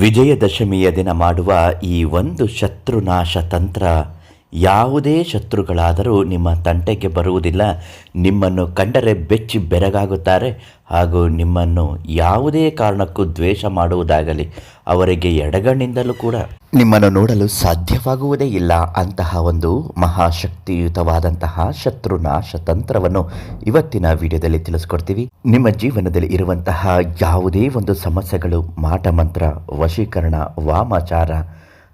ವಿಜಯದಶಮಿಯ ದಿನ ಮಾಡುವ ಈ ಒಂದು ಶತ್ರುನಾಶ ತಂತ್ರ ಯಾವುದೇ ಶತ್ರುಗಳಾದರೂ ನಿಮ್ಮ ತಂಟೆಗೆ ಬರುವುದಿಲ್ಲ. ನಿಮ್ಮನ್ನು ಕಂಡರೆ ಬೆಚ್ಚಿ ಬೆರಗಾಗುತ್ತಾರೆ ಹಾಗೂ ನಿಮ್ಮನ್ನು ಯಾವುದೇ ಕಾರಣಕ್ಕೂ ದ್ವೇಷ ಮಾಡುವುದಾಗಲಿ ಅವರಿಗೆ ಎಡಗಣ್ಣಿಂದಲೂ ಕೂಡ ನಿಮ್ಮನ್ನು ನೋಡಲು ಸಾಧ್ಯವಾಗುವುದೇ ಇಲ್ಲ. ಅಂತಹ ಒಂದು ಮಹಾಶಕ್ತಿಯುತವಾದಂತಹ ಶತ್ರುನಾಶ ತಂತ್ರವನ್ನು ಇವತ್ತಿನ ವಿಡಿಯೋದಲ್ಲಿ ತಿಳಿಸ್ಕೊಡ್ತೀವಿ. ನಿಮ್ಮ ಜೀವನದಲ್ಲಿ ಇರುವಂತಹ ಯಾವುದೇ ಒಂದು ಸಮಸ್ಯೆಗಳು, ಮಾಟಮಂತ್ರ, ವಶೀಕರಣ, ವಾಮಾಚಾರ,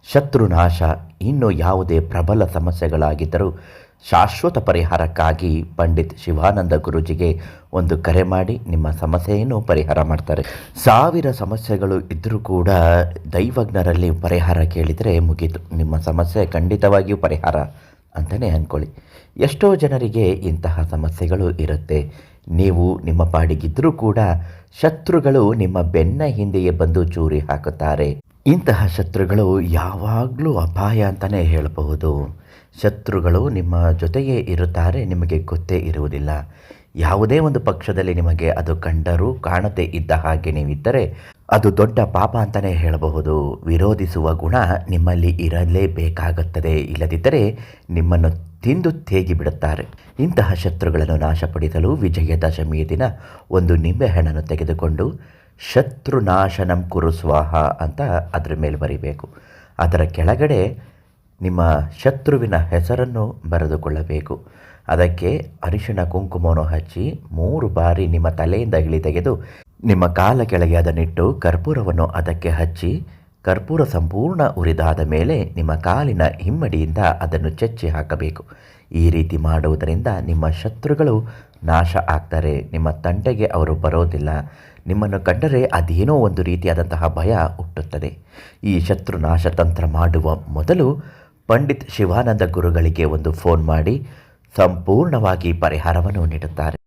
ಶತ್ರುನಾಶ, ಇನ್ನು ಯಾವುದೇ ಪ್ರಬಲ ಸಮಸ್ಯೆಗಳಾಗಿದ್ದರೂ ಶಾಶ್ವತ ಪರಿಹಾರಕ್ಕಾಗಿ ಪಂಡಿತ್ ಶಿವಾನಂದ ಗುರೂಜಿಗೆ ಒಂದು ಕರೆ ಮಾಡಿ ನಿಮ್ಮ ಸಮಸ್ಯೆಯನ್ನು ಪರಿಹಾರ ಮಾಡ್ತಾರೆ. 1000 ಸಮಸ್ಯೆಗಳು ಇದ್ದರೂ ಕೂಡ ದೈವಜ್ಞರಲ್ಲಿ ಪರಿಹಾರ ಕೇಳಿದರೆ ಮುಗೀತು, ನಿಮ್ಮ ಸಮಸ್ಯೆ ಖಂಡಿತವಾಗಿಯೂ ಪರಿಹಾರ ಅಂತಲೇ ಅಂದ್ಕೊಳ್ಳಿ. ಎಷ್ಟೋ ಜನರಿಗೆ ಇಂತಹ ಸಮಸ್ಯೆಗಳು ಇರುತ್ತೆ. ನೀವು ನಿಮ್ಮ ಪಾಡಿಗಿದ್ದರೂ ಕೂಡ ಶತ್ರುಗಳು ನಿಮ್ಮ ಬೆನ್ನ ಹಿಂದೆಯೇ ಬಂದು ಚೂರಿ ಹಾಕುತ್ತಾರೆ. ಇಂತಹ ಶತ್ರುಗಳು ಯಾವಾಗಲೂ ಅಪಾಯ ಅಂತಲೇ ಹೇಳಬಹುದು. ಶತ್ರುಗಳು ನಿಮ್ಮ ಜೊತೆಯೇ ಇರುತ್ತಾರೆ, ನಿಮಗೆ ಗೊತ್ತೇ ಇರುವುದಿಲ್ಲ. ಯಾವುದೇ ಒಂದು ಪಕ್ಷದಲ್ಲಿ ನಿಮಗೆ ಅದು ಕಂಡರೂ ಕಾಣದೇ ಇದ್ದ ಹಾಗೆ ನೀವಿದ್ದರೆ ಅದು ದೊಡ್ಡ ಪಾಪ ಅಂತಲೇ ಹೇಳಬಹುದು. ವಿರೋಧಿಸುವ ಗುಣ ನಿಮ್ಮಲ್ಲಿ ಇರಲೇಬೇಕಾಗುತ್ತದೆ, ಇಲ್ಲದಿದ್ದರೆ ನಿಮ್ಮನ್ನು ತಿಂದು ತೇಗಿ ಬಿಡುತ್ತಾರೆ. ಇಂತಹ ಶತ್ರುಗಳನ್ನು ನಾಶಪಡಿಸಲು ವಿಜಯದಶಮಿಯ ದಿನ ಒಂದು ನಿಂಬೆಹಣ್ಣನ್ನು ತೆಗೆದುಕೊಂಡು ಶತ್ರುನಾಶನಂ ಕುರು ಸ್ವಾಹ ಅಂತ ಅದರ ಮೇಲೆ ಬರೀಬೇಕು. ಅದರ ಕೆಳಗಡೆ ನಿಮ್ಮ ಶತ್ರುವಿನ ಹೆಸರನ್ನು ಬರೆದುಕೊಳ್ಳಬೇಕು. ಅದಕ್ಕೆ ಅರಿಶಿಣ ಕುಂಕುಮವನ್ನು ಹಚ್ಚಿ 3 ಬಾರಿ ನಿಮ್ಮ ತಲೆಯಿಂದ ಇಳಿ ತೆಗೆದು ನಿಮ್ಮ ಕಾಲ ಕೆಳಗೆ ಅದನ್ನಿಟ್ಟು ಕರ್ಪೂರವನ್ನು ಅದಕ್ಕೆ ಹಚ್ಚಿ, ಕರ್ಪೂರ ಸಂಪೂರ್ಣ ಉರಿದಾದ ಮೇಲೆ ನಿಮ್ಮ ಕಾಲಿನ ಹಿಮ್ಮಡಿಯಿಂದ ಅದನ್ನು ಚೆಚ್ಚಿ ಹಾಕಬೇಕು. ಈ ರೀತಿ ಮಾಡುವುದರಿಂದ ನಿಮ್ಮ ಶತ್ರುಗಳು ನಾಶ ಆಗ್ತಾರೆ, ನಿಮ್ಮ ತಂಟೆಗೆ ಅವರು ಬರೋದಿಲ್ಲ. ನಿಮ್ಮನ್ನು ಕಂಡರೆ ಅದೇನೋ ಒಂದು ರೀತಿಯಾದಂತಹ ಭಯ ಹುಟ್ಟುತ್ತದೆ. ಈ ಶತ್ರುನಾಶ ತಂತ್ರ ಮಾಡುವ ಮೊದಲು ಪಂಡಿತ್ ಶಿವಾನಂದ ಗುರುಗಳಿಗೆ ಒಂದು ಫೋನ್ ಮಾಡಿ ಸಂಪೂರ್ಣವಾಗಿ ಪರಿಹಾರವನ್ನು ನೀಡುತ್ತಾರೆ.